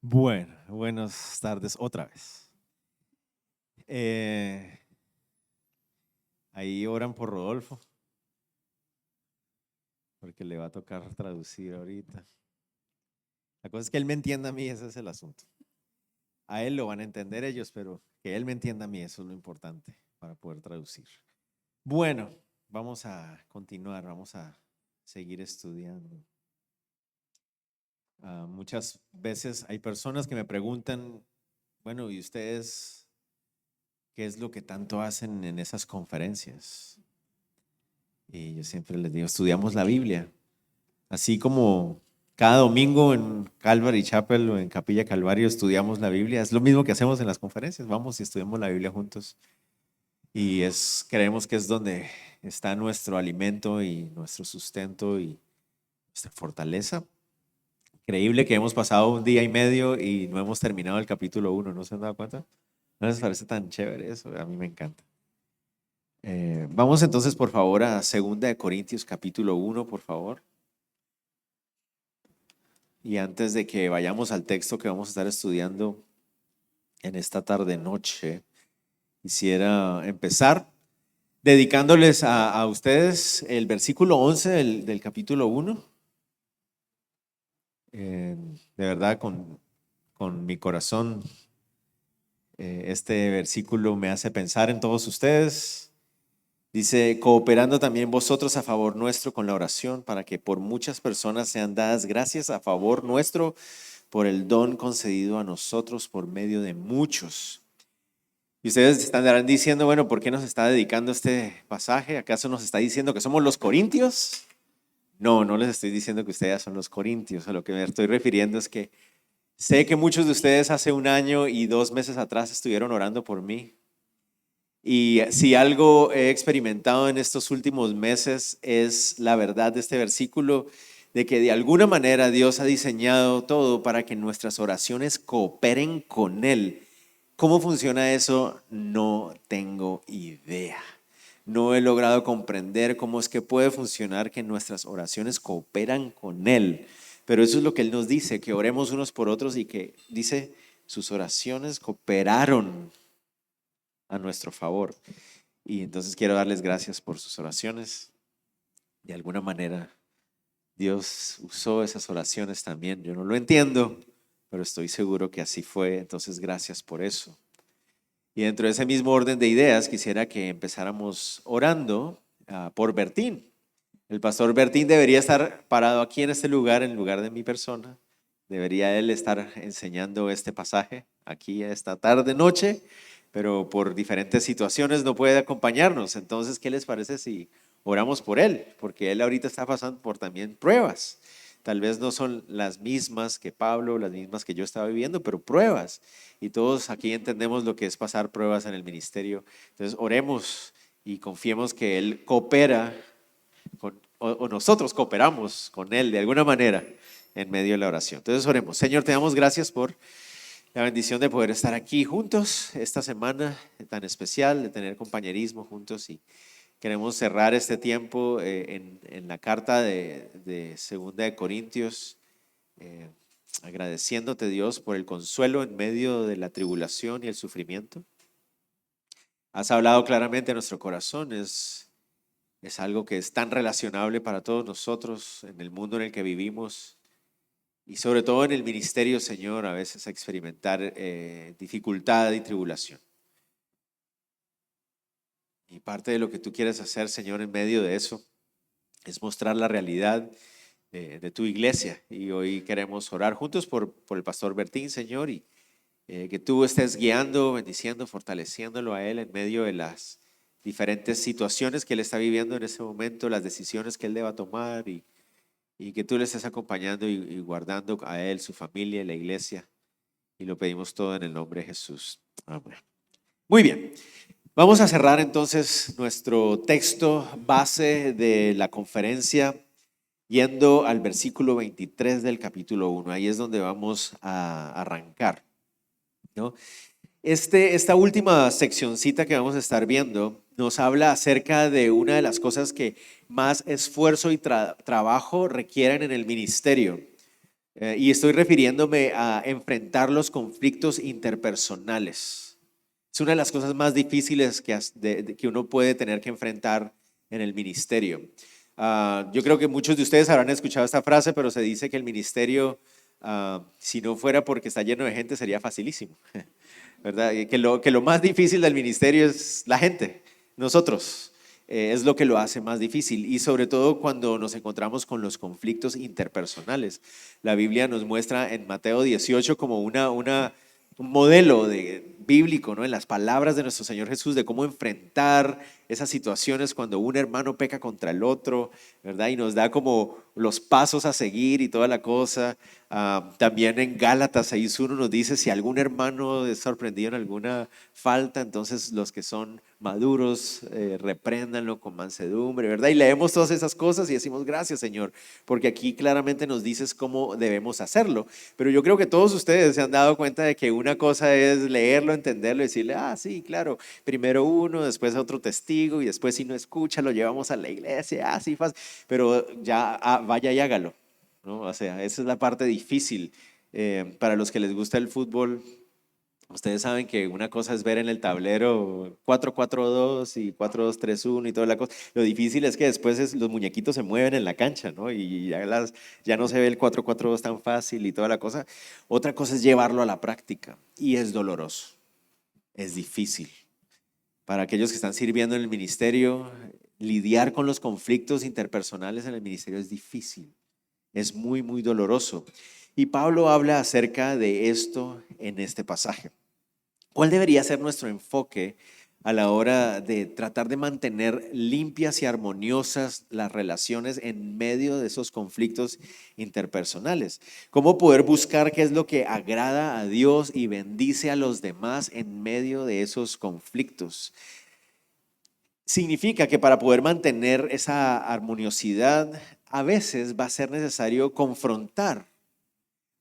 Bueno, buenas tardes otra vez. Ahí oran por Rodolfo, porque le va a tocar traducir ahorita. La cosa es que él me entienda a mí, ese es el asunto. A él lo van a entender ellos, pero que él me entienda a mí, eso es lo importante para poder traducir. Bueno, vamos a continuar, vamos a seguir estudiando. Muchas veces hay personas que me preguntan, bueno, ¿y ustedes qué es lo que tanto hacen en esas conferencias? Y yo siempre les digo, estudiamos la Biblia. Así como cada domingo en Calvary Chapel o en Capilla Calvario estudiamos la Biblia, es lo mismo que hacemos en las conferencias. Vamos y estudiamos la Biblia juntos. Y creemos que es donde está nuestro alimento y nuestro sustento y nuestra fortaleza. Increíble que hemos pasado un día y medio y no hemos terminado el capítulo 1, ¿no se han dado cuenta? ¿No les parece tan chévere eso? A mí me encanta. Vamos entonces, por favor, a 2 Corintios capítulo 1, por favor. Y antes de que vayamos al texto que vamos a estar estudiando en esta tarde noche, quisiera empezar dedicándoles a ustedes el versículo 11 del capítulo 1. De verdad, con mi corazón, este versículo me hace pensar en todos ustedes. Dice, cooperando también vosotros a favor nuestro con la oración, para que por muchas personas sean dadas gracias a favor nuestro por el don concedido a nosotros por medio de muchos. Y ustedes estarán diciendo, bueno, ¿por qué nos está dedicando este pasaje? ¿Acaso nos está diciendo que somos los corintios? No, no les estoy diciendo que ustedes son los corintios. A lo que me estoy refiriendo es que sé que muchos de ustedes hace 1 año y 2 meses atrás estuvieron orando por mí. Y si algo he experimentado en estos últimos meses es la verdad de este versículo, de que de alguna manera Dios ha diseñado todo para que nuestras oraciones cooperen con Él. ¿Cómo funciona eso? No tengo idea. No he logrado comprender cómo es que puede funcionar que nuestras oraciones cooperan con Él. Pero eso es lo que Él nos dice, que oremos unos por otros y que dice, sus oraciones cooperaron a nuestro favor. Y entonces quiero darles gracias por sus oraciones. De alguna manera, Dios usó esas oraciones también. Yo no lo entiendo, pero estoy seguro que así fue. Entonces, gracias por eso. Y dentro de ese mismo orden de ideas, quisiera que empezáramos orando por Bertín. El pastor Bertín debería estar parado aquí en este lugar, en lugar de mi persona. Debería él estar enseñando este pasaje aquí esta tarde, noche, pero por diferentes situaciones no puede acompañarnos. Entonces, ¿qué les parece si oramos por él? Porque él ahorita está pasando por también pruebas. Tal vez no son las mismas que Pablo, las mismas que yo estaba viviendo, pero pruebas. Y todos aquí entendemos lo que es pasar pruebas en el ministerio. Entonces, oremos y confiemos que él coopera o nosotros cooperamos con Él de alguna manera en medio de la oración. Entonces oremos. Señor, te damos gracias por la bendición de poder estar aquí juntos esta semana tan especial, de tener compañerismo juntos, y queremos cerrar este tiempo en la carta de 2 Corintios, agradeciéndote, Dios, por el consuelo en medio de la tribulación y el sufrimiento. Has hablado claramente a nuestro corazón. Es algo que es tan relacionable para todos nosotros en el mundo en el que vivimos y sobre todo en el ministerio, Señor, a veces a experimentar dificultad y tribulación. Y parte de lo que tú quieres hacer, Señor, en medio de eso es mostrar la realidad de tu iglesia. Y hoy queremos orar juntos por el pastor Bertín, Señor, y que tú estés guiando, bendiciendo, fortaleciéndolo a él en medio de las diferentes situaciones que él está viviendo en ese momento, las decisiones que él deba tomar, y que tú le estés acompañando y guardando a él, su familia y la iglesia. Y lo pedimos todo en el nombre de Jesús. Amén. Muy bien. Vamos a cerrar entonces nuestro texto base de la conferencia yendo al versículo 23 del capítulo 1. Ahí es donde vamos a arrancar, ¿no? Esta última seccioncita que vamos a estar viendo nos habla acerca de una de las cosas que más esfuerzo y trabajo requieren en el ministerio. Y estoy refiriéndome a enfrentar los conflictos interpersonales. Es una de las cosas más difíciles que uno puede tener que enfrentar en el ministerio. Yo creo que muchos de ustedes habrán escuchado esta frase, pero se dice que el ministerio, si no fuera porque está lleno de gente, sería facilísimo, ¿verdad? Y que lo más difícil del ministerio es la gente, nosotros. Es lo que lo hace más difícil, y sobre todo cuando nos encontramos con los conflictos interpersonales. La Biblia nos muestra en Mateo 18 como un modelo bíblico, ¿no? En las palabras de nuestro Señor Jesús, de cómo enfrentar esas situaciones cuando un hermano peca contra el otro, ¿verdad? Y nos da como los pasos a seguir y toda la cosa. También en Gálatas 6:1 nos dice: si algún hermano es sorprendido en alguna falta, entonces los que son maduros, repréndanlo con mansedumbre, ¿verdad? Y leemos todas esas cosas y decimos: gracias, Señor, porque aquí claramente nos dices cómo debemos hacerlo. Pero yo creo que todos ustedes se han dado cuenta de que una cosa es leerlo, entenderlo y decirle: sí, claro, primero uno, después otro testigo, y después, si no escucha, lo llevamos a la iglesia, sí, fácil. Pero ya, vaya y hágalo, ¿no? O sea, esa es la parte difícil. Para los que les gusta el fútbol, ustedes saben que una cosa es ver en el tablero 4-4-2 y 4-2-3-1 y toda la cosa. Lo difícil es que después los muñequitos se mueven en la cancha, ¿no? Y ya no se ve el 4-4-2 tan fácil y toda la cosa. Otra cosa es llevarlo a la práctica, y es doloroso, es difícil. Para aquellos que están sirviendo en el ministerio, lidiar con los conflictos interpersonales en el ministerio es difícil, es muy, muy doloroso. Y Pablo habla acerca de esto en este pasaje. ¿Cuál debería ser nuestro enfoque a la hora de tratar de mantener limpias y armoniosas las relaciones en medio de esos conflictos interpersonales? ¿Cómo poder buscar qué es lo que agrada a Dios y bendice a los demás en medio de esos conflictos? Significa que para poder mantener esa armoniosidad, a veces va a ser necesario confrontar,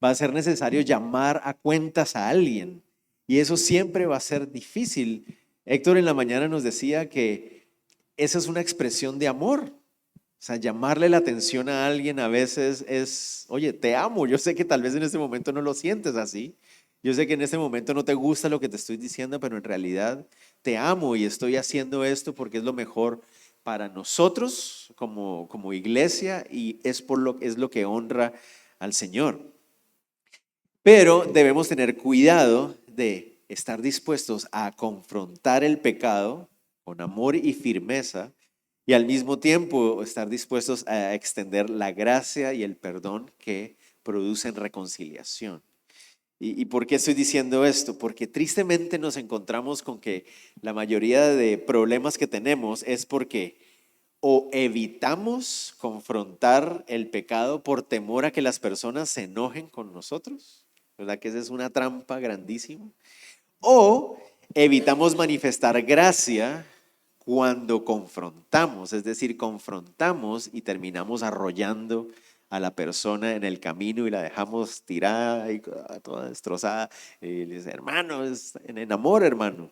va a ser necesario llamar a cuentas a alguien, y eso siempre va a ser difícil. Héctor en la mañana nos decía que esa es una expresión de amor. O sea, llamarle la atención a alguien a veces es: oye, te amo. Yo sé que tal vez en este momento no lo sientes así. Yo sé que en este momento no te gusta lo que te estoy diciendo, pero en realidad te amo y estoy haciendo esto porque es lo mejor para nosotros como iglesia, y es lo que honra al Señor. Pero debemos tener cuidado de estar dispuestos a confrontar el pecado con amor y firmeza, y al mismo tiempo estar dispuestos a extender la gracia y el perdón que producen reconciliación. ¿Y por qué estoy diciendo esto? Porque tristemente nos encontramos con que la mayoría de problemas que tenemos es porque o evitamos confrontar el pecado por temor a que las personas se enojen con nosotros, ¿verdad? Que esa es una trampa grandísima. O evitamos manifestar gracia cuando confrontamos, es decir, confrontamos y terminamos arrollando a la persona en el camino y la dejamos tirada y toda destrozada. Y le dice: hermano, es en amor, hermano,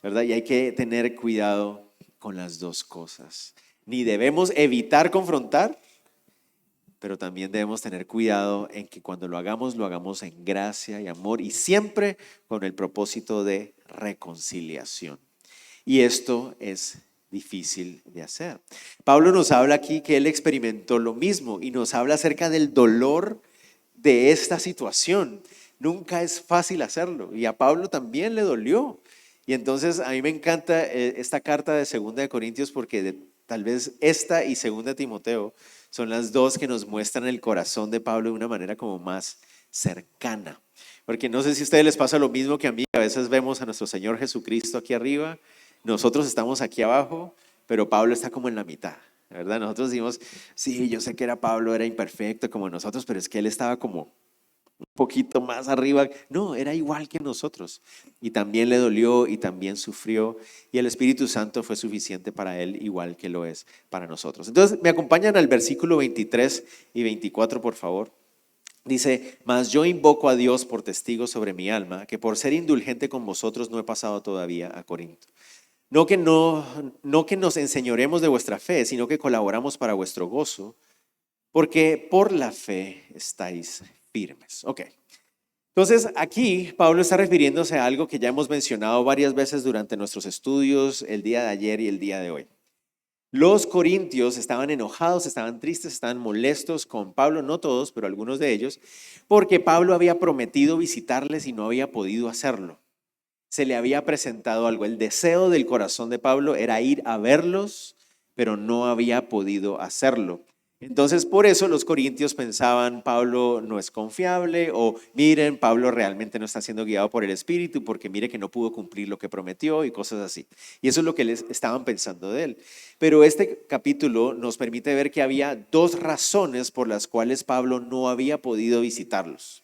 ¿verdad? Y hay que tener cuidado con las dos cosas. Ni debemos evitar confrontar, pero también debemos tener cuidado en que cuando lo hagamos en gracia y amor, y siempre con el propósito de reconciliación. Y esto es difícil de hacer. Pablo nos habla aquí que él experimentó lo mismo y nos habla acerca del dolor de esta situación. Nunca es fácil hacerlo, y a Pablo también le dolió. Y entonces a mí me encanta esta carta de 2 Corintios, porque tal vez esta y 2 Timoteo son las dos que nos muestran el corazón de Pablo de una manera como más cercana. Porque no sé si a ustedes les pasa lo mismo que a mí. A veces vemos a nuestro Señor Jesucristo aquí arriba, nosotros estamos aquí abajo, pero Pablo está como en la mitad, ¿verdad? Nosotros decimos: sí, yo sé que Pablo era imperfecto como nosotros, pero es que él estaba como un poquito más arriba. No, era igual que nosotros, y también le dolió y también sufrió, y el Espíritu Santo fue suficiente para él, igual que lo es para nosotros. Entonces, me acompañan al versículo 23 y 24, por favor. Dice: mas yo invoco a Dios por testigo sobre mi alma, que por ser indulgente con vosotros no he pasado todavía a Corinto. No que nos enseñoremos de vuestra fe, sino que colaboramos para vuestro gozo, porque por la fe estáis firmes. Ok. Entonces, aquí Pablo está refiriéndose a algo que ya hemos mencionado varias veces durante nuestros estudios el día de ayer y el día de hoy. Los corintios estaban enojados, estaban tristes, estaban molestos con Pablo, no todos, pero algunos de ellos, porque Pablo había prometido visitarles y no había podido hacerlo. Se le había presentado algo. El deseo del corazón de Pablo era ir a verlos, pero no había podido hacerlo. Entonces, por eso los corintios pensaban, Pablo no es confiable, o miren, Pablo realmente no está siendo guiado por el Espíritu, porque mire que no pudo cumplir lo que prometió y cosas así. Y eso es lo que les estaban pensando de él. Pero este capítulo nos permite ver que había dos razones por las cuales Pablo no había podido visitarlos.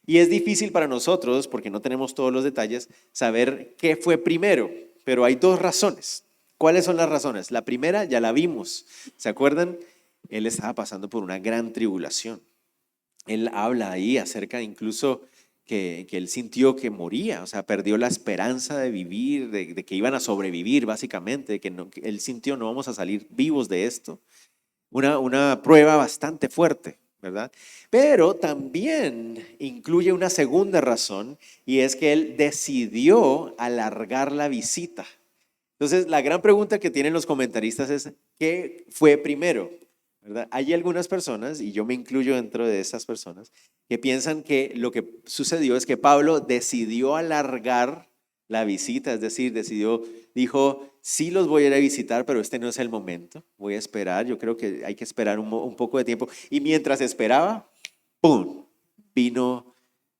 Y es difícil para nosotros, porque no tenemos todos los detalles, saber qué fue primero, pero hay dos razones. ¿Cuáles son las razones? La primera ya la vimos. ¿Se acuerdan? Él estaba pasando por una gran tribulación. Él habla ahí acerca incluso que él sintió que moría, o sea, perdió la esperanza de vivir, de que iban a sobrevivir básicamente, de que él sintió no vamos a salir vivos de esto. Una prueba bastante fuerte, ¿verdad? Pero también incluye una segunda razón y es que él decidió alargar la visita. Entonces, la gran pregunta que tienen los comentaristas es, ¿qué fue primero? ¿Verdad? Hay algunas personas, y yo me incluyo dentro de esas personas, que piensan que lo que sucedió es que Pablo decidió alargar la visita, es decir, dijo, sí los voy a ir a visitar, pero este no es el momento, voy a esperar, yo creo que hay que esperar un poco de tiempo. Y mientras esperaba, ¡pum!, vino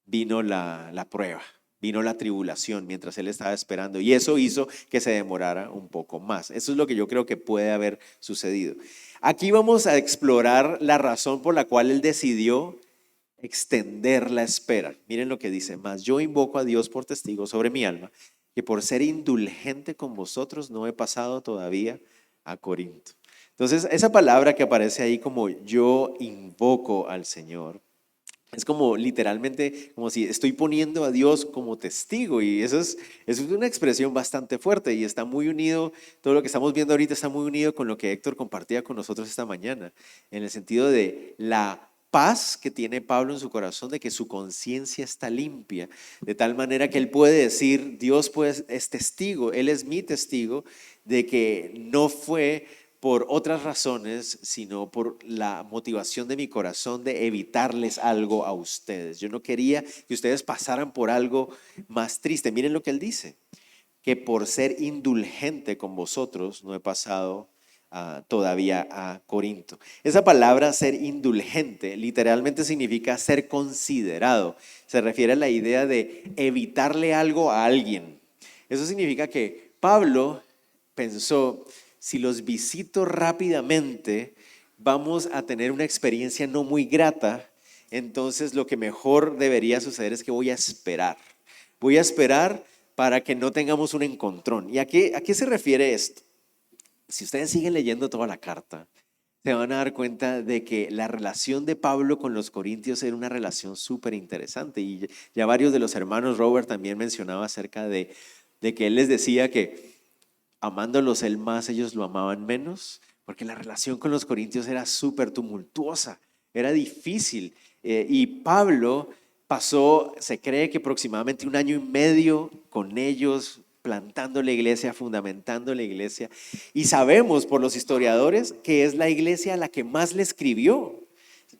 la prueba. Vino la tribulación mientras él estaba esperando y eso hizo que se demorara un poco más. Eso es lo que yo creo que puede haber sucedido. Aquí vamos a explorar la razón por la cual él decidió extender la espera. Miren lo que dice, mas yo invoco a Dios por testigo sobre mi alma, que por ser indulgente con vosotros no he pasado todavía a Corinto. Entonces, esa palabra que aparece ahí como yo invoco al Señor, es como literalmente, como si estoy poniendo a Dios como testigo y eso es una expresión bastante fuerte y está muy unido, todo lo que estamos viendo ahorita está muy unido con lo que Héctor compartía con nosotros esta mañana, en el sentido de la paz que tiene Pablo en su corazón, de que su conciencia está limpia, de tal manera que él puede decir, Dios pues es testigo, Él es mi testigo de que no fue por otras razones, sino por la motivación de mi corazón de evitarles algo a ustedes. Yo no quería que ustedes pasaran por algo más triste. Miren lo que él dice, que por ser indulgente con vosotros no he pasado todavía a Corinto. Esa palabra ser indulgente literalmente significa ser considerado. Se refiere a la idea de evitarle algo a alguien. Eso significa que Pablo pensó, si los visito rápidamente, vamos a tener una experiencia no muy grata, entonces lo que mejor debería suceder es que voy a esperar. Voy a esperar para que no tengamos un encontrón. ¿Y a qué se refiere esto? Si ustedes siguen leyendo toda la carta, se van a dar cuenta de que la relación de Pablo con los corintios era una relación súper interesante. Y ya varios de los hermanos, Robert también mencionaba acerca de que él les decía que amándolos él más, ellos lo amaban menos, porque la relación con los corintios era súper tumultuosa, era difícil. Y Pablo pasó, se cree que aproximadamente 1 año y medio con ellos, plantando la iglesia, fundamentando la iglesia. Y sabemos por los historiadores que es la iglesia a la que más le escribió.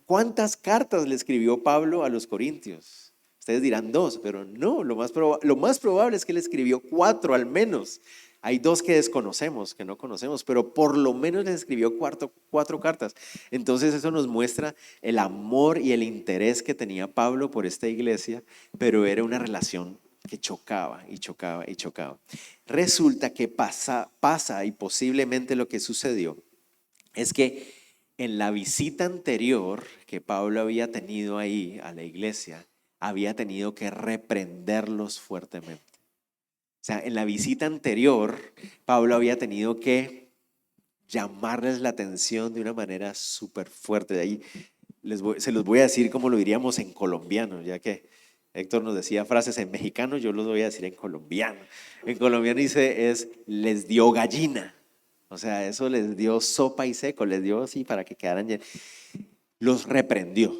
¿Cuántas cartas le escribió Pablo a los corintios? Ustedes dirán 2, pero no, lo más probable es que le escribió 4 al menos. Hay 2 que desconocemos, que no conocemos, pero por lo menos les escribió 4 cartas. Entonces eso nos muestra el amor y el interés que tenía Pablo por esta iglesia, pero era una relación que chocaba y chocaba y chocaba. Resulta que pasa y posiblemente lo que sucedió es que en la visita anterior que Pablo había tenido ahí a la iglesia, había tenido que reprenderlos fuertemente. O sea, en la visita anterior, Pablo había tenido que llamarles la atención de una manera súper fuerte. De ahí se los voy a decir como lo diríamos en colombiano, ya que Héctor nos decía frases en mexicano, yo los voy a decir en colombiano. En colombiano dice les dio gallina. O sea, eso les dio sopa y seco, les dio así para que quedaran llenos. Los reprendió.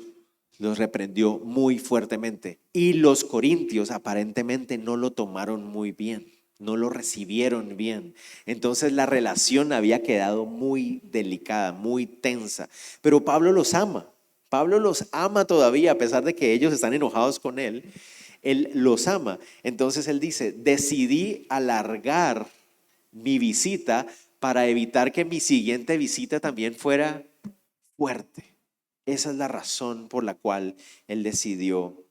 Los reprendió muy fuertemente. Y los corintios aparentemente no lo tomaron muy bien, no lo recibieron bien. Entonces la relación había quedado muy delicada, muy tensa. Pero Pablo los ama. Pablo los ama todavía, a pesar de que ellos están enojados con él. Él los ama. Entonces él dice, decidí alargar mi visita para evitar que mi siguiente visita también fuera fuerte. Esa es la razón por la cual él decidió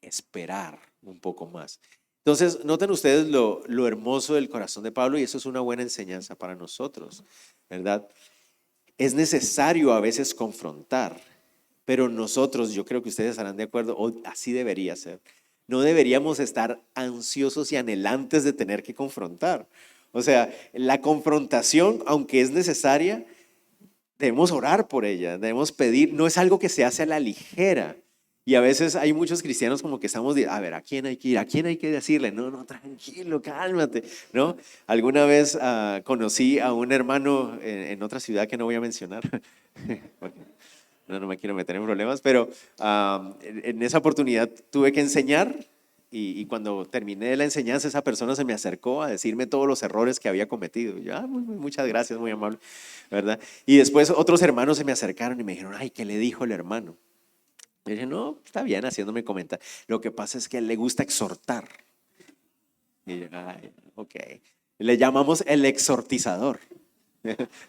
esperar un poco más. Entonces, noten ustedes lo hermoso del corazón de Pablo, y eso es una buena enseñanza para nosotros, ¿verdad? Es necesario a veces confrontar, pero nosotros, yo creo que ustedes estarán de acuerdo, o así debería ser. No deberíamos estar ansiosos y anhelantes de tener que confrontar. O sea, la confrontación, aunque es necesaria, debemos orar por ella, debemos pedir, no es algo que se hace a la ligera. Y a veces hay muchos cristianos como que estamos, a ver, ¿a quién hay que ir? ¿A quién hay que decirle? No, no, tranquilo, cálmate, ¿no? Alguna vez conocí a un hermano en otra ciudad que no voy a mencionar, porque no me quiero meter en problemas, pero en esa oportunidad tuve que enseñar y cuando terminé la enseñanza esa persona se me acercó a decirme todos los errores que había cometido. Y yo, muchas gracias, muy amable, ¿verdad? Y después otros hermanos se me acercaron y me dijeron, ay, ¿qué le dijo el hermano? Y yo dije, no, está bien, haciéndome comentar. Lo que pasa es que a él le gusta exhortar. Y yo, ay, ok. Le llamamos el exhortizador.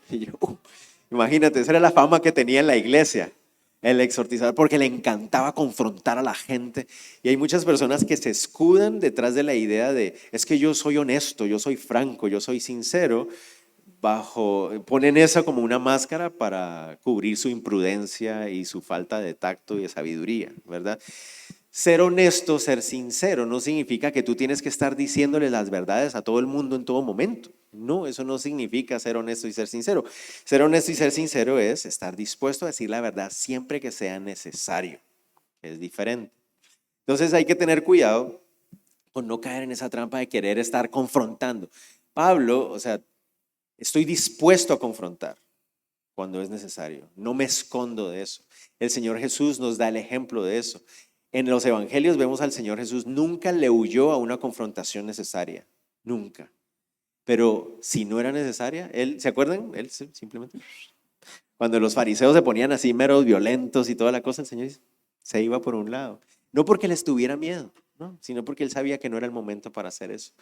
Y yo, imagínate, esa era la fama que tenía en la iglesia, el exhortizador, porque le encantaba confrontar a la gente. Y hay muchas personas que se escudan detrás de la idea de, es que yo soy honesto, yo soy franco, yo soy sincero, ponen esa como una máscara para cubrir su imprudencia y su falta de tacto y de sabiduría, ¿verdad? Ser honesto, ser sincero, no significa que tú tienes que estar diciéndole las verdades a todo el mundo en todo momento. No, eso no significa ser honesto y ser sincero. Ser honesto y ser sincero es estar dispuesto a decir la verdad siempre que sea necesario. Es diferente. Entonces hay que tener cuidado con no caer en esa trampa de querer estar confrontando. Pablo, o sea, estoy dispuesto a confrontar cuando es necesario. No me escondo de eso. El Señor Jesús nos da el ejemplo de eso. En los evangelios vemos al Señor Jesús, nunca le huyó a una confrontación necesaria, nunca. Pero si no era necesaria, él, ¿se acuerdan? Él simplemente, cuando los fariseos se ponían así meros violentos y toda la cosa, el Señor se iba por un lado. No porque les tuviera miedo, ¿no? Sino porque él sabía que no era el momento para hacer eso.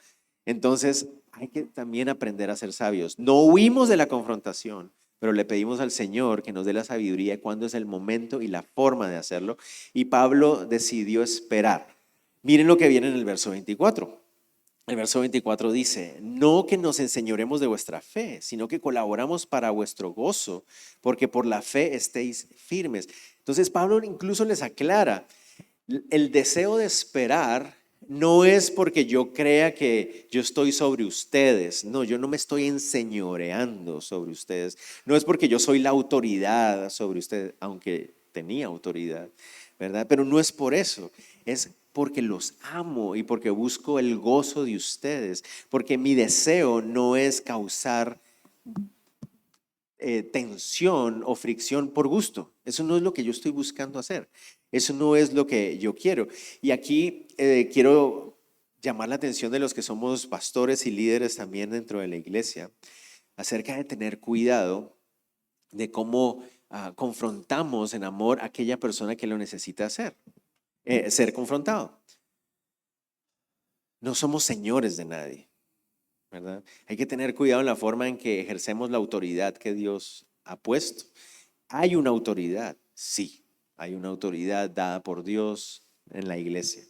Entonces hay que también aprender a ser sabios. No huimos de la confrontación, pero le pedimos al Señor que nos dé la sabiduría de cuándo es el momento y la forma de hacerlo. Y Pablo decidió esperar. Miren lo que viene en el verso 24. El verso 24 dice, no que nos enseñoremos de vuestra fe, sino que colaboramos para vuestro gozo, porque por la fe estéis firmes. Entonces Pablo incluso les aclara, el deseo de esperar no es porque yo crea que yo estoy sobre ustedes. No, yo no me estoy enseñoreando sobre ustedes. No es porque yo soy la autoridad sobre ustedes, aunque tenía autoridad, ¿verdad? Pero no es por eso. Es porque los amo y porque busco el gozo de ustedes. Porque mi deseo no es causar tensión o fricción por gusto. Eso no es lo que yo estoy buscando hacer. Eso no es lo que yo quiero. Y aquí quiero llamar la atención de los que somos pastores y líderes también dentro de la iglesia acerca de tener cuidado de cómo confrontamos en amor a aquella persona que lo necesita hacer, ser confrontado. No somos señores de nadie, ¿verdad? Hay que tener cuidado en la forma en que ejercemos la autoridad que Dios ha puesto. Hay una autoridad, sí, hay una autoridad dada por Dios en la iglesia,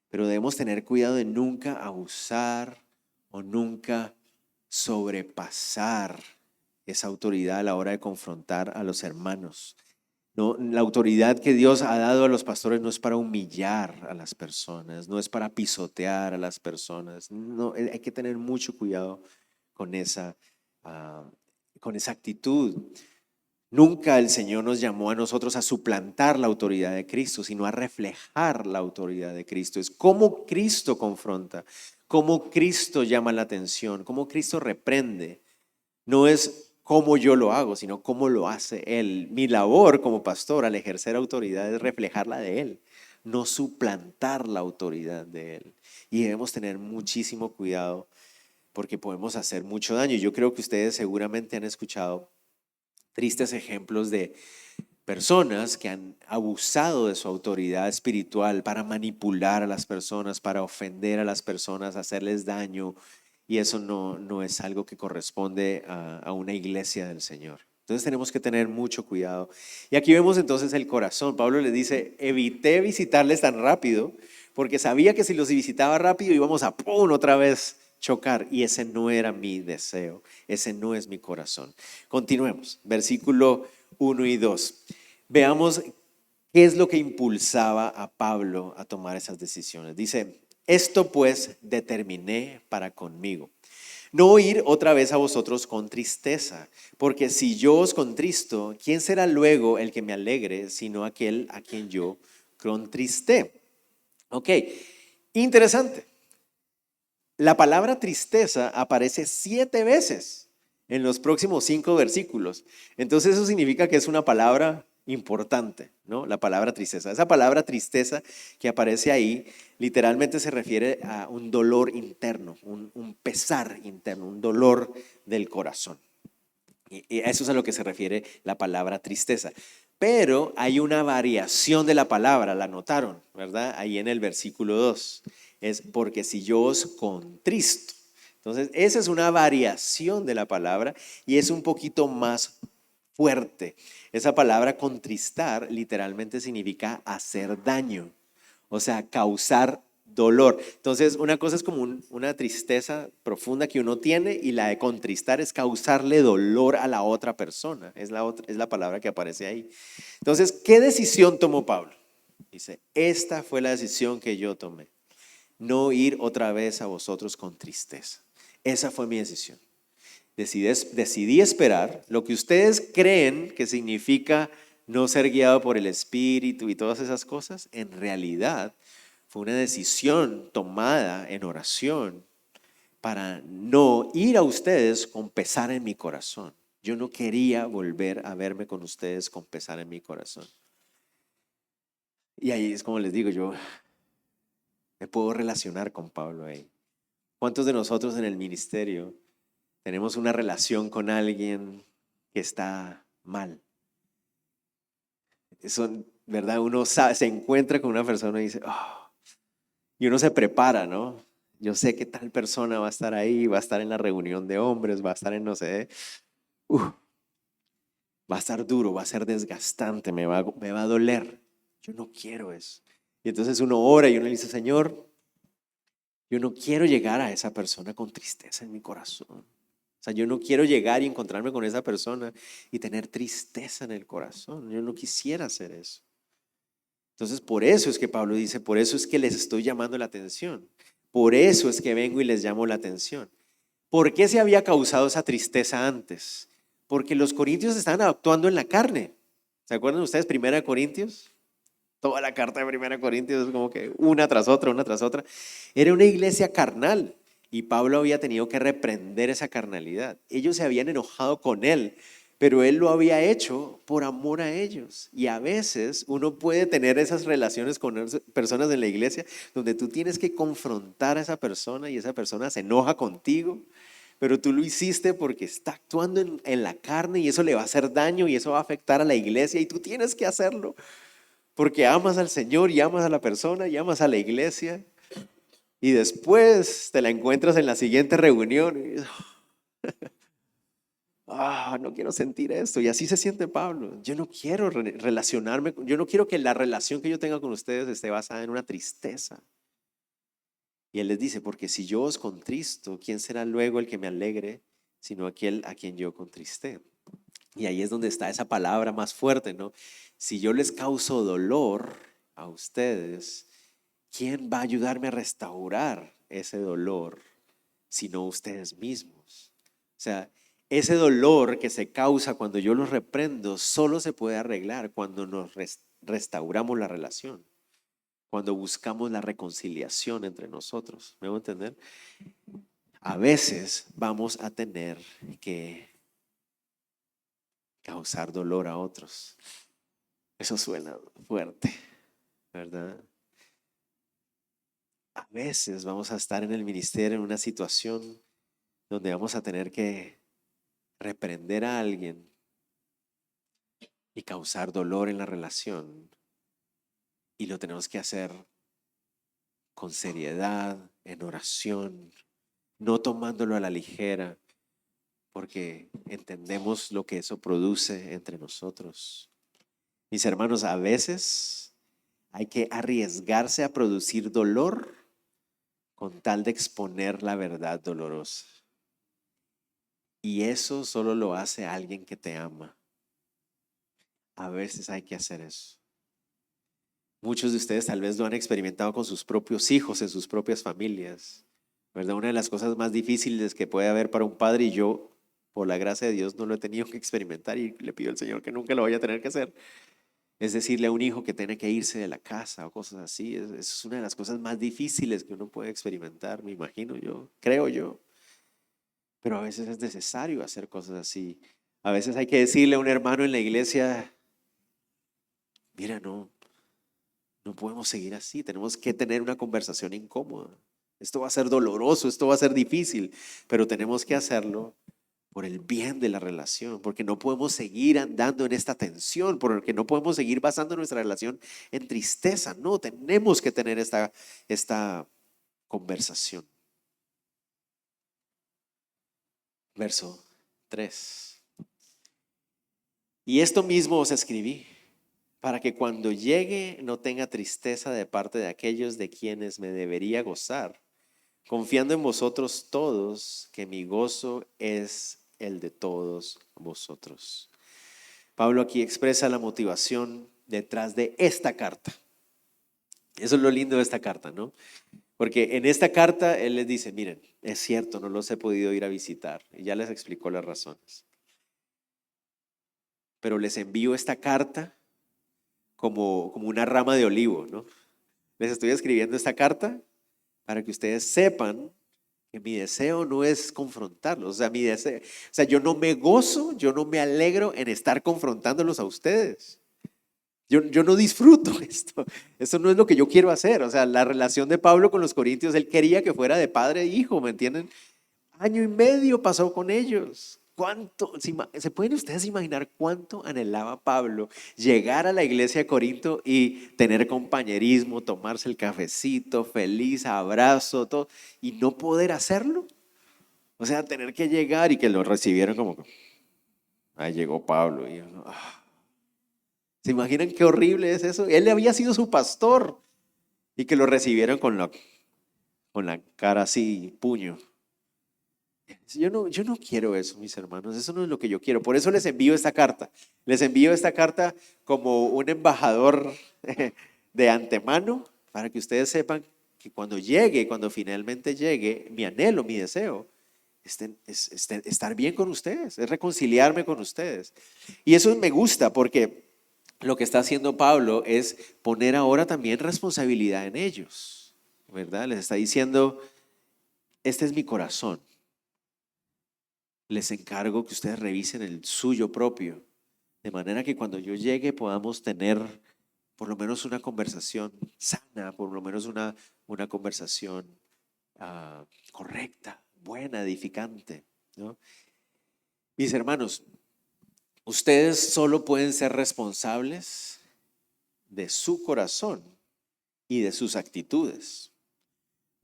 pero debemos tener cuidado de nunca abusar o nunca sobrepasar esa autoridad a la hora de confrontar a los hermanos. No, la autoridad que Dios ha dado a los pastores no es para humillar a las personas, no es para pisotear a las personas. No, hay que tener mucho cuidado con ah, con esa actitud. Nunca el Señor nos llamó a nosotros a suplantar la autoridad de Cristo, sino a reflejar la autoridad de Cristo. Es cómo Cristo confronta, cómo Cristo llama la atención, cómo Cristo reprende. No es cómo yo lo hago, sino cómo lo hace Él. Mi labor como pastor al ejercer autoridad es reflejar la de Él, no suplantar la autoridad de Él. Y debemos tener muchísimo cuidado porque podemos hacer mucho daño. Yo creo que ustedes seguramente han escuchado tristes ejemplos de personas que han abusado de su autoridad espiritual para manipular a las personas, para ofender a las personas, hacerles daño. Y eso no es algo que corresponde a una iglesia del Señor. Entonces tenemos que tener mucho cuidado. Y aquí vemos entonces el corazón. Pablo les dice, evité visitarles tan rápido porque sabía que si los visitaba rápido íbamos a ¡pum! Otra vez chocar. Y ese no era mi deseo, ese no es mi corazón. Continuemos, versículo 1 y 2. Veamos qué es lo que impulsaba a Pablo a tomar esas decisiones. Dice, esto pues determiné para conmigo, no ir otra vez a vosotros con tristeza, porque si yo os contristo, ¿quién será luego el que me alegre, sino aquel a quien yo contristé? Ok, interesante. La palabra tristeza aparece 7 veces en los próximos 5 versículos. Entonces eso significa que es una palabra importante, ¿no? La palabra tristeza. Esa palabra tristeza que aparece ahí literalmente se refiere a un dolor interno, un pesar interno, un dolor del corazón. Y eso es a lo que se refiere la palabra tristeza. Pero hay una variación de la palabra, la notaron, ¿verdad? Ahí en el versículo 2. Es porque si yo os contristo. Entonces, esa es una variación de la palabra y es un poquito más fuerte. Esa palabra contristar literalmente significa hacer daño, o sea, causar dolor. Entonces, una cosa es como una tristeza profunda que uno tiene y la de contristar es causarle dolor a la otra persona. Es la palabra que aparece ahí. Entonces, ¿qué decisión tomó Pablo? Dice, esta fue la decisión que yo tomé. No ir otra vez a vosotros con tristeza. Esa fue mi decisión. Decidí esperar lo que ustedes creen que significa no ser guiado por el Espíritu y todas esas cosas. En realidad fue una decisión tomada en oración para no ir a ustedes con pesar en mi corazón. Yo no quería volver a verme con ustedes con pesar en mi corazón. Y ahí es como les digo, yo me puedo relacionar con Pablo ahí. ¿Cuántos de nosotros en el ministerio tenemos una relación con alguien que está mal? Eso, ¿verdad? Uno se encuentra con una persona y dice, oh, y uno se prepara, ¿no? Yo sé que tal persona va a estar ahí, va a estar en la reunión de hombres, va a estar en no sé, va a estar duro, va a ser desgastante, me va a doler. Yo no quiero eso. Y entonces uno ora y uno le dice, Señor, yo no quiero llegar a esa persona con tristeza en mi corazón. O sea, yo no quiero llegar y encontrarme con esa persona y tener tristeza en el corazón. Yo no quisiera hacer eso. Entonces, por eso es que Pablo dice, por eso es que les estoy llamando la atención. Por eso es que vengo y les llamo la atención. ¿Por qué se había causado esa tristeza antes? Porque los corintios estaban actuando en la carne. ¿Se acuerdan ustedes, 1 Corintios? Toda la carta de 1 Corintios es como que una tras otra, una tras otra. Era una iglesia carnal y Pablo había tenido que reprender esa carnalidad. Ellos se habían enojado con él, pero él lo había hecho por amor a ellos. Y a veces uno puede tener esas relaciones con personas en la iglesia donde tú tienes que confrontar a esa persona y esa persona se enoja contigo, pero tú lo hiciste porque está actuando en la carne y eso le va a hacer daño y eso va a afectar a la iglesia y tú tienes que hacerlo porque amas al Señor y amas a la persona y amas a la iglesia. Y después te la encuentras en la siguiente reunión y dices, no quiero sentir esto. Y así se siente Pablo. Yo no quiero relacionarme, yo no quiero que la relación que yo tenga con ustedes esté basada en una tristeza. Y él les dice, porque si yo os contristo, ¿quién será luego el que me alegre, sino aquel a quien yo contristé? Y ahí es donde está esa palabra más fuerte, ¿no? Si yo les causo dolor a ustedes, ¿quién va a ayudarme a restaurar ese dolor sino ustedes mismos? O sea, ese dolor que se causa cuando yo los reprendo solo se puede arreglar cuando nos restauramos la relación, cuando buscamos la reconciliación entre nosotros. ¿Me voy a entender? A veces vamos a tener que causar dolor a otros. Eso suena fuerte, ¿verdad? A veces vamos a estar en el ministerio en una situación donde vamos a tener que reprender a alguien y causar dolor en la relación. Y lo tenemos que hacer con seriedad, en oración, no tomándolo a la ligera, porque entendemos lo que eso produce entre nosotros. Mis hermanos, a veces hay que arriesgarse a producir dolor con tal de exponer la verdad dolorosa. Y eso solo lo hace alguien que te ama. A veces hay que hacer eso. Muchos de ustedes tal vez lo han experimentado con sus propios hijos, en sus propias familias, ¿verdad? Una de las cosas más difíciles que puede haber para un padre, y yo, por la gracia de Dios, no lo he tenido que experimentar y le pido al Señor que nunca lo vaya a tener que hacer, es decirle a un hijo que tiene que irse de la casa o cosas así. Es una de las cosas más difíciles que uno puede experimentar, me imagino yo, creo yo. Pero a veces es necesario hacer cosas así. A veces hay que decirle a un hermano en la iglesia, mira, no podemos seguir así, tenemos que tener una conversación incómoda. Esto va a ser doloroso, esto va a ser difícil, pero tenemos que hacerlo por el bien de la relación, porque no podemos seguir andando en esta tensión, porque no podemos seguir basando nuestra relación en tristeza. No, tenemos que tener esta conversación. Verso 3. Y esto mismo os escribí, para que cuando llegue no tenga tristeza de parte de aquellos de quienes me debería gozar, confiando en vosotros todos, que mi gozo es el de todos vosotros. Pablo aquí expresa la motivación detrás de esta carta. Eso es lo lindo de esta carta, ¿no? Porque en esta carta él les dice, miren, es cierto, no los he podido ir a visitar. Y ya les explicó las razones. Pero les envío esta carta como una rama de olivo, ¿no? Les estoy escribiendo esta carta para que ustedes sepan que mi deseo no es confrontarlos. O sea, yo no me gozo, yo no me alegro en estar confrontándolos a ustedes. Yo no disfruto esto. Esto no es lo que yo quiero hacer. O sea, la relación de Pablo con los corintios, él quería que fuera de padre e hijo, ¿me entienden? 1 año y medio pasó con ellos. ¿Se pueden ustedes imaginar cuánto anhelaba Pablo llegar a la iglesia de Corinto y tener compañerismo, tomarse el cafecito, feliz, abrazo, todo, y no poder hacerlo? O sea, tener que llegar y que lo recibieran como, ahí llegó Pablo. ¿Se imaginan qué horrible es eso? Él había sido su pastor y que lo recibieran con la cara así, puño. Yo no quiero eso, mis hermanos. Eso no es lo que yo quiero. Por eso les envío esta carta. Les envío esta carta como un embajador de antemano para que ustedes sepan que cuando finalmente llegue, mi anhelo, mi deseo, es estar bien con ustedes, es reconciliarme con ustedes. Y eso me gusta porque lo que está haciendo Pablo es poner ahora también responsabilidad en ellos, ¿verdad? Les está diciendo, este es mi corazón. Les encargo que ustedes revisen el suyo propio, de manera que cuando yo llegue podamos tener por lo menos una conversación sana, por lo menos una conversación correcta, buena, edificante, ¿no? Mis hermanos, ustedes solo pueden ser responsables de su corazón y de sus actitudes.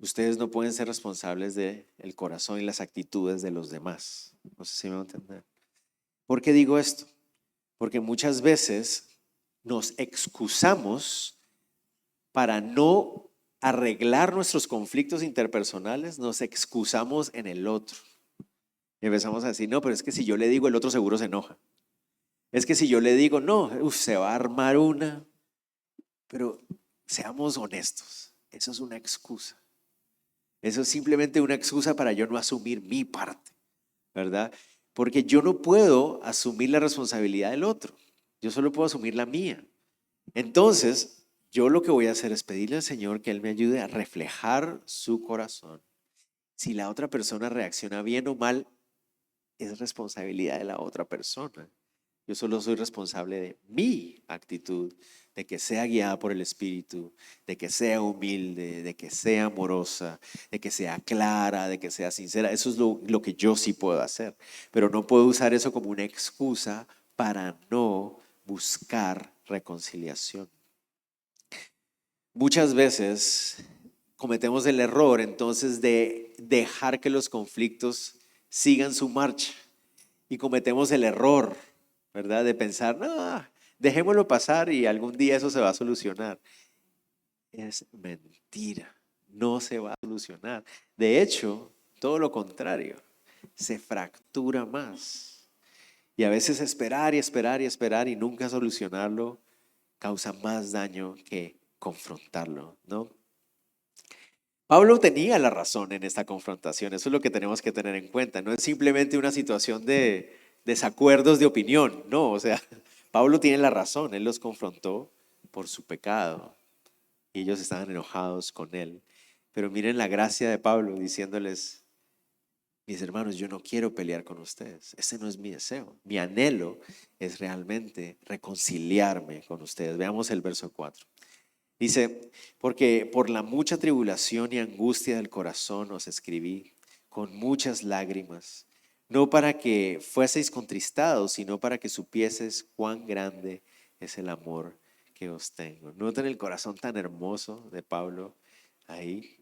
Ustedes no pueden ser responsables del corazón y las actitudes de los demás. No sé si me van a entender. ¿Por qué digo esto? Porque muchas veces nos excusamos para no arreglar nuestros conflictos interpersonales, nos excusamos en el otro. Y empezamos a decir, no, pero es que si yo le digo, el otro seguro se enoja. Es que si yo le digo, no, se va a armar una. Pero seamos honestos, eso es una excusa. Eso es simplemente una excusa para yo no asumir mi parte, ¿verdad? Porque yo no puedo asumir la responsabilidad del otro. Yo solo puedo asumir la mía. Entonces, yo lo que voy a hacer es pedirle al Señor que Él me ayude a reflejar su corazón. Si la otra persona reacciona bien o mal, es responsabilidad de la otra persona. Yo solo soy responsable de mi actitud, de que sea guiada por el Espíritu, de que sea humilde, de que sea amorosa, de que sea clara, de que sea sincera. Eso es lo que yo sí puedo hacer. Pero no puedo usar eso como una excusa para no buscar reconciliación. Muchas veces cometemos el error entonces de dejar que los conflictos sigan su marcha y cometemos el error, ¿verdad? De pensar, no, dejémoslo pasar y algún día eso se va a solucionar. Es mentira, no se va a solucionar. De hecho, todo lo contrario, se fractura más. Y a veces esperar y esperar y esperar y nunca solucionarlo causa más daño que confrontarlo, ¿no? Pablo tenía la razón en esta confrontación, eso es lo que tenemos que tener en cuenta. No es simplemente una situación de desacuerdos de opinión, no, o sea, Pablo tiene la razón, él los confrontó por su pecado y ellos estaban enojados con él. Pero miren la gracia de Pablo diciéndoles, mis hermanos, yo no quiero pelear con ustedes, ese no es mi deseo, mi anhelo es realmente reconciliarme con ustedes. Veamos el verso 4. Dice, porque por la mucha tribulación y angustia del corazón os escribí con muchas lágrimas, no para que fueseis contristados, sino para que supieseis cuán grande es el amor que os tengo. Noten el corazón tan hermoso de Pablo ahí.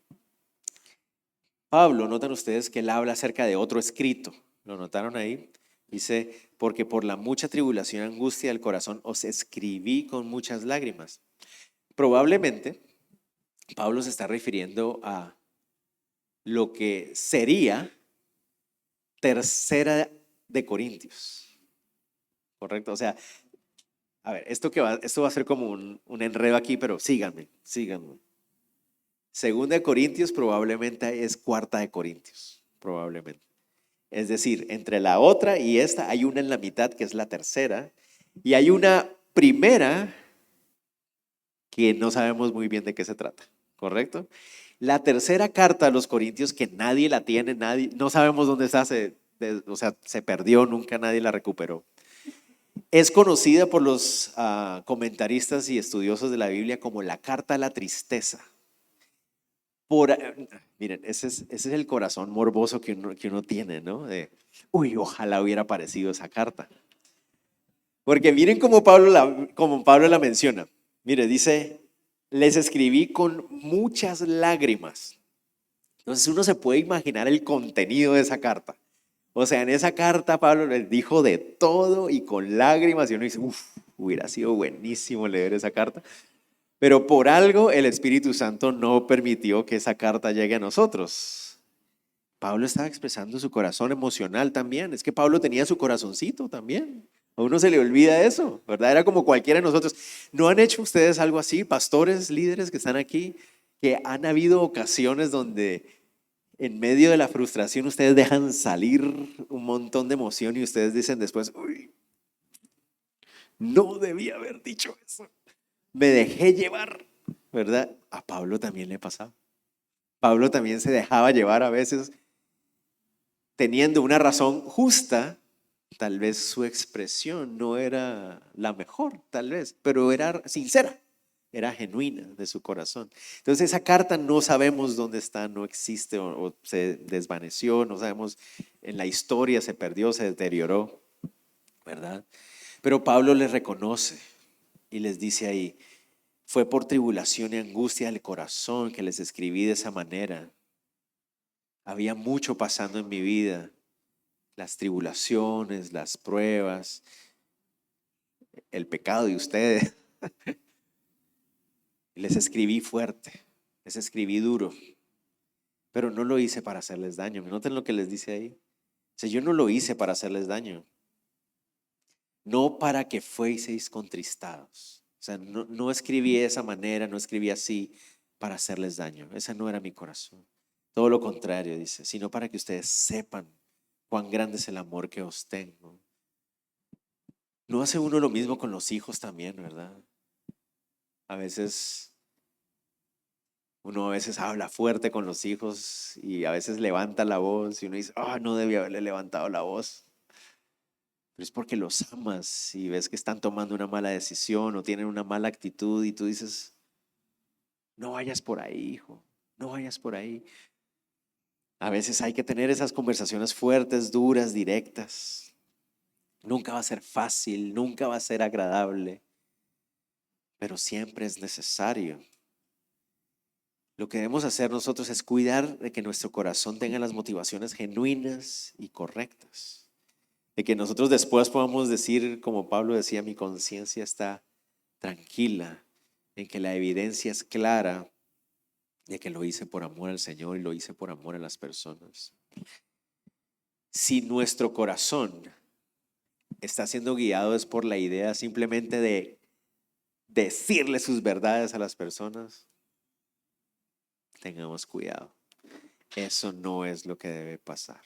Pablo, notan ustedes que él habla acerca de otro escrito. ¿Lo notaron ahí? Dice, porque por la mucha tribulación y angustia del corazón os escribí con muchas lágrimas. Probablemente Pablo se está refiriendo a lo que sería tercera de Corintios, ¿correcto? O sea, a ver, esto va a ser como un enredo aquí, pero síganme. Segunda de Corintios probablemente es cuarta de Corintios, probablemente. Es decir, entre la otra y esta hay una en la mitad que es la tercera y hay una primera que no sabemos muy bien de qué se trata, ¿correcto? La tercera carta a los Corintios que nadie la tiene, nadie, no sabemos dónde está, o sea, se perdió, nunca nadie la recuperó. Es conocida por los comentaristas y estudiosos de la Biblia como la carta a la tristeza. Miren, ese es el corazón morboso que uno tiene, ¿no? Uy, ojalá hubiera aparecido esa carta. Porque miren como Pablo la menciona. Mire, dice, les escribí con muchas lágrimas. Entonces uno se puede imaginar el contenido de esa carta. O sea, en esa carta Pablo les dijo de todo y con lágrimas y uno dice, uff, hubiera sido buenísimo leer esa carta. Pero por algo el Espíritu Santo no permitió que esa carta llegue a nosotros. Pablo estaba expresando su corazón emocional también. Es que Pablo tenía su corazoncito también. A uno se le olvida eso, ¿verdad? Era como cualquiera de nosotros. ¿No han hecho ustedes algo así, pastores, líderes que están aquí, que han habido ocasiones donde en medio de la frustración ustedes dejan salir un montón de emoción y ustedes dicen después, uy, no debía haber dicho eso, me dejé llevar, ¿verdad? A Pablo también le pasaba. Pablo también se dejaba llevar a veces teniendo una razón justa. Tal vez su expresión no era la mejor, tal vez, pero era sincera, era genuina de su corazón. Entonces esa carta no sabemos dónde está, no existe o se desvaneció, no sabemos, en la historia se perdió, se deterioró, ¿verdad? Pero Pablo les reconoce y les dice ahí, fue por tribulación y angustia del corazón que les escribí de esa manera. Había mucho pasando en mi vida, las tribulaciones, las pruebas, el pecado de ustedes. Les escribí fuerte, les escribí duro, pero no lo hice para hacerles daño. Noten lo que les dice ahí. O sea, yo no lo hice para hacerles daño, no para que fueseis contristados. O sea, no escribí de esa manera, no escribí así para hacerles daño. Ese no era mi corazón. Todo lo contrario, dice, sino para que ustedes sepan cuán grande es el amor que os tengo. ¿No hace uno lo mismo con los hijos también, verdad? A veces uno a veces habla fuerte con los hijos y a veces levanta la voz y uno dice, no debía haberle levantado la voz. pero es porque los amas y ves que están tomando una mala decisión o tienen una mala actitud y tú dices, no vayas por ahí, hijo, no vayas por ahí. A veces hay que tener esas conversaciones fuertes, duras, directas. Nunca va a ser fácil, nunca va a ser agradable, pero siempre es necesario. Lo que debemos hacer nosotros es cuidar de que nuestro corazón tenga las motivaciones genuinas y correctas. De que nosotros después podamos decir, como Pablo decía, mi conciencia está tranquila, en que la evidencia es clara de que lo hice por amor al Señor y lo hice por amor a las personas. Si nuestro corazón está siendo guiado es por la idea simplemente de decirle sus verdades a las personas, tengamos cuidado. Eso no es lo que debe pasar.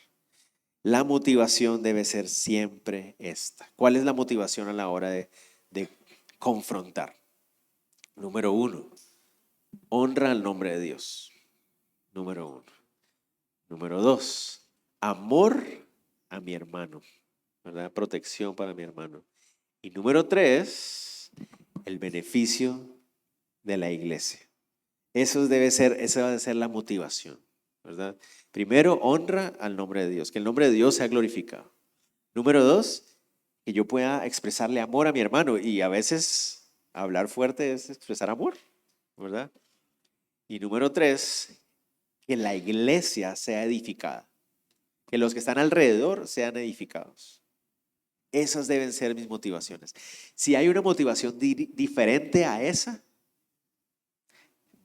La motivación debe ser siempre esta. ¿Cuál es la motivación a la hora de confrontar? Número 1, honra al nombre de Dios. Número 1. Número 2, amor a mi hermano, ¿verdad? Protección para mi hermano. Y número 3, el beneficio de la iglesia. Esa debe ser la motivación, ¿verdad? Primero, honra al nombre de Dios, que el nombre de Dios sea glorificado. Número 2, que yo pueda expresarle amor a mi hermano. Y a veces hablar fuerte es expresar amor, ¿verdad? Y número 3, que la iglesia sea edificada, que los que están alrededor sean edificados. Esas deben ser mis motivaciones. Si hay una motivación diferente a esa,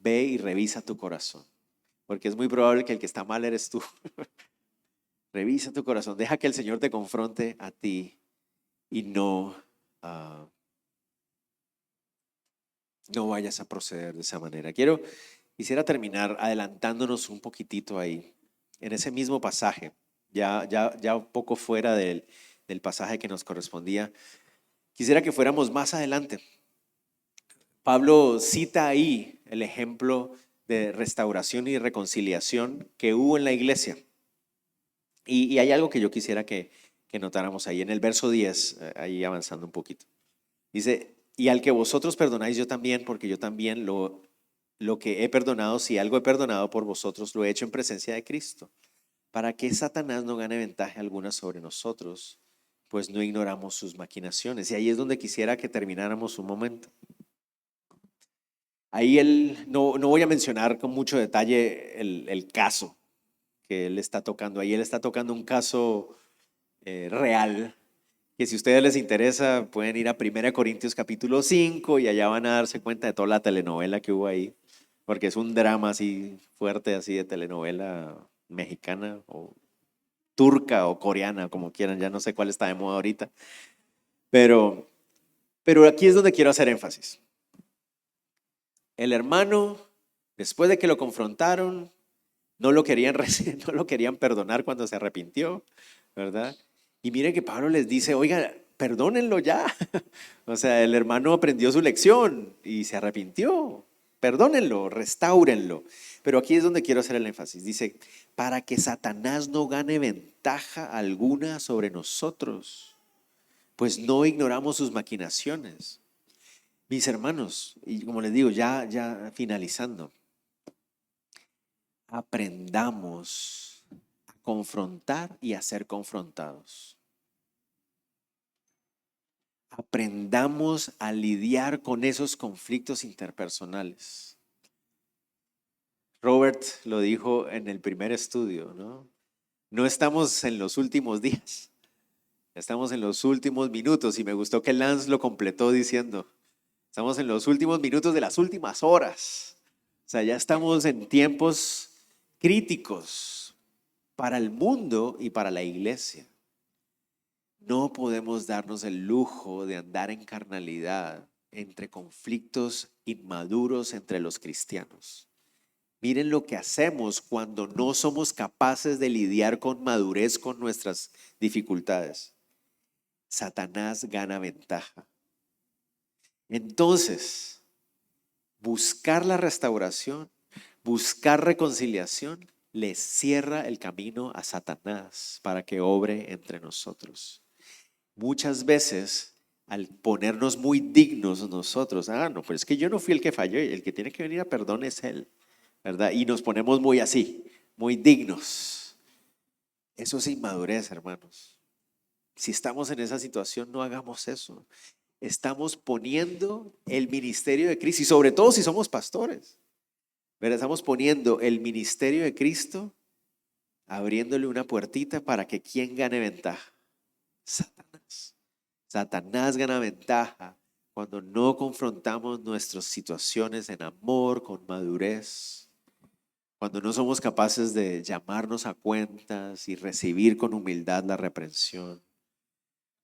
ve y revisa tu corazón, porque es muy probable que el que está mal eres tú. Revisa tu corazón, deja que el Señor te confronte a ti y no vayas a proceder de esa manera. Quisiera terminar adelantándonos un poquitito ahí, en ese mismo pasaje, ya un poco fuera del pasaje que nos correspondía. Quisiera que fuéramos más adelante. Pablo cita ahí el ejemplo de restauración y reconciliación que hubo en la iglesia. Y hay algo que yo quisiera que notáramos ahí, en el verso 10, ahí avanzando un poquito. Dice, y al que vosotros perdonáis yo también, porque yo también lo que he perdonado, si algo he perdonado por vosotros, lo he hecho en presencia de Cristo, para que Satanás no gane ventaja alguna sobre nosotros, pues no ignoramos sus maquinaciones. Y ahí es donde quisiera que termináramos un momento. Ahí no voy a mencionar con mucho detalle el caso que él está tocando. Ahí él está tocando un caso real, que si a ustedes les interesa pueden ir a 1 Corintios capítulo 5 y allá van a darse cuenta de toda la telenovela que hubo ahí, porque es un drama así fuerte, así de telenovela mexicana o turca o coreana, como quieran, ya no sé cuál está de moda ahorita, pero aquí es donde quiero hacer énfasis. El hermano, después de que lo confrontaron, no lo querían perdonar cuando se arrepintió, ¿verdad? Y miren que Pablo les dice, oiga, perdónenlo ya. O sea, el hermano aprendió su lección y se arrepintió. Perdónenlo, restáurenlo. Pero aquí es donde quiero hacer el énfasis. Dice, para que Satanás no gane ventaja alguna sobre nosotros, pues no ignoramos sus maquinaciones. Mis hermanos, y como les digo, ya finalizando, aprendamos a confrontar y a ser confrontados. Aprendamos a lidiar con esos conflictos interpersonales. Robert lo dijo en el primer estudio, ¿no? No estamos en los últimos días, estamos en los últimos minutos, y me gustó que Lance lo completó diciendo, estamos en los últimos minutos de las últimas horas. O sea, ya estamos en tiempos críticos para el mundo y para la iglesia. No podemos darnos el lujo de andar en carnalidad entre conflictos inmaduros entre los cristianos. Miren lo que hacemos cuando no somos capaces de lidiar con madurez con nuestras dificultades. Satanás gana ventaja. Entonces, buscar la restauración, buscar reconciliación, le cierra el camino a Satanás para que obre entre nosotros. muchas veces al ponernos muy dignos nosotros, no, pero es que yo no fui el que falló, el que tiene que venir a perdón es Él, ¿verdad? Y nos ponemos muy así, muy dignos. Eso es inmadurez, hermanos. Si estamos en esa situación, no hagamos eso. Estamos poniendo el ministerio de Cristo, y sobre todo si somos pastores, ¿verdad? Estamos poniendo el ministerio de Cristo, abriéndole una puertita para que ¿quién gane ventaja? Satanás. Satanás gana ventaja cuando no confrontamos nuestras situaciones en amor, con madurez, cuando no somos capaces de llamarnos a cuentas y recibir con humildad la reprensión,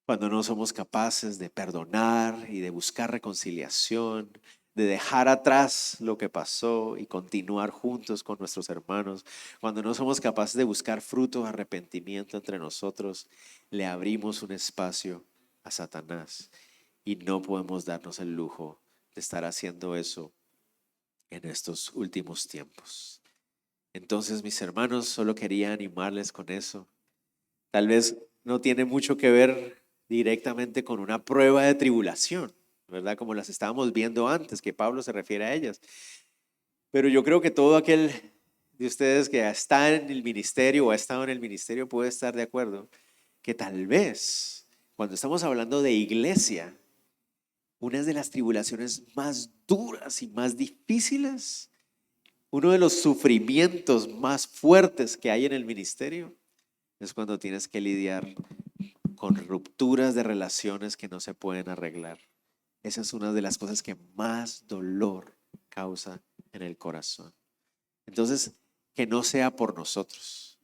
cuando no somos capaces de perdonar y de buscar reconciliación, de dejar atrás lo que pasó y continuar juntos con nuestros hermanos, cuando no somos capaces de buscar fruto de arrepentimiento entre nosotros, le abrimos un espacio a Satanás y no podemos darnos el lujo de estar haciendo eso en estos últimos tiempos. Entonces, mis hermanos, solo quería animarles con eso. Tal vez no tiene mucho que ver directamente con una prueba de tribulación, ¿verdad? Como las estábamos viendo antes, que Pablo se refiere a ellas. Pero yo creo que todo aquel de ustedes que está en el ministerio o ha estado en el ministerio puede estar de acuerdo que tal vez cuando estamos hablando de iglesia, una de las tribulaciones más duras y más difíciles, uno de los sufrimientos más fuertes que hay en el ministerio, es cuando tienes que lidiar con rupturas de relaciones que no se pueden arreglar. Esa es una de las cosas que más dolor causa en el corazón. Entonces, que no sea por nosotros.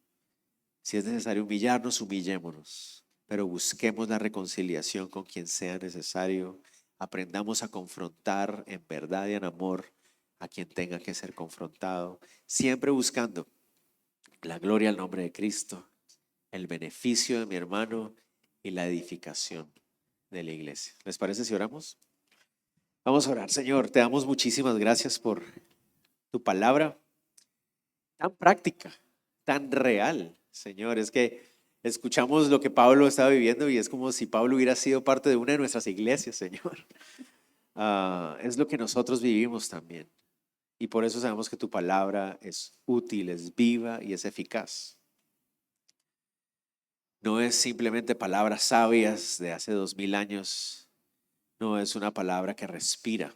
Si es necesario humillarnos, humillémonos, pero busquemos la reconciliación con quien sea necesario. Aprendamos a confrontar en verdad y en amor a quien tenga que ser confrontado, siempre buscando la gloria al nombre de Cristo, el beneficio de mi hermano y la edificación de la iglesia. ¿Les parece si oramos? Vamos a orar. Señor, te damos muchísimas gracias por tu palabra tan práctica, tan real. Señor, es que escuchamos lo que Pablo estaba viviendo y es como si Pablo hubiera sido parte de una de nuestras iglesias, Señor. Es lo que nosotros vivimos también. Y por eso sabemos que tu palabra es útil, es viva y es eficaz. No es simplemente palabras sabias de hace 2000 años. No, es una palabra que respira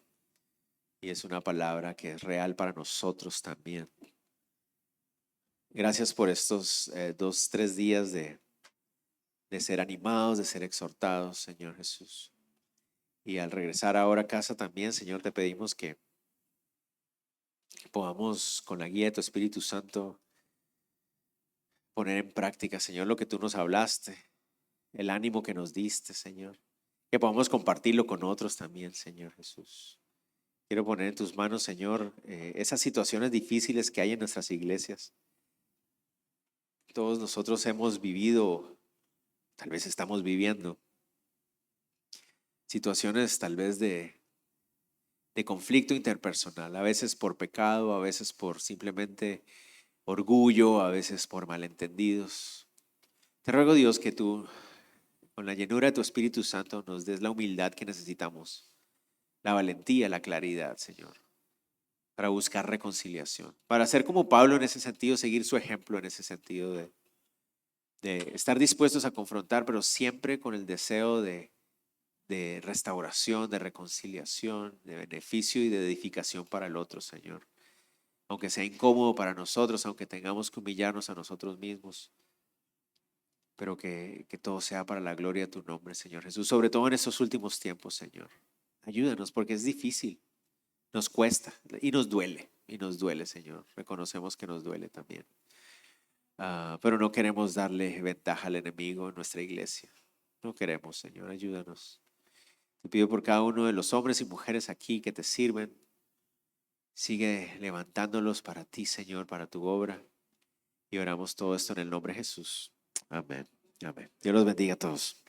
y es una palabra que es real para nosotros también. Gracias por estos 2, 3 días de ser animados, de ser exhortados, Señor Jesús. Y al regresar ahora a casa también, Señor, te pedimos que podamos con la guía de tu Espíritu Santo poner en práctica, Señor, lo que tú nos hablaste, el ánimo que nos diste, Señor. Que podamos compartirlo con otros también, Señor Jesús. Quiero poner en tus manos, Señor, esas situaciones difíciles que hay en nuestras iglesias. Todos nosotros hemos vivido, tal vez estamos viviendo, situaciones tal vez de conflicto interpersonal, a veces por pecado, a veces por simplemente orgullo, a veces por malentendidos. Te ruego, Dios, que tú, con la llenura de tu Espíritu Santo, nos des la humildad que necesitamos, la valentía, la claridad, Señor, para buscar reconciliación, para ser como Pablo en ese sentido, seguir su ejemplo en ese sentido de estar dispuestos a confrontar, pero siempre con el deseo de restauración, de reconciliación, de beneficio y de edificación para el otro, Señor. Aunque sea incómodo para nosotros, aunque tengamos que humillarnos a nosotros mismos, pero que todo sea para la gloria de tu nombre, Señor Jesús, sobre todo en estos últimos tiempos, Señor. Ayúdanos porque es difícil, nos cuesta y nos duele, Señor. Reconocemos que nos duele también. Pero no queremos darle ventaja al enemigo en nuestra iglesia. No queremos, Señor, ayúdanos. Te pido por cada uno de los hombres y mujeres aquí que te sirven. Sigue levantándolos para ti, Señor, para tu obra. Y oramos todo esto en el nombre de Jesús. Amén. Amén. Dios los bendiga a todos.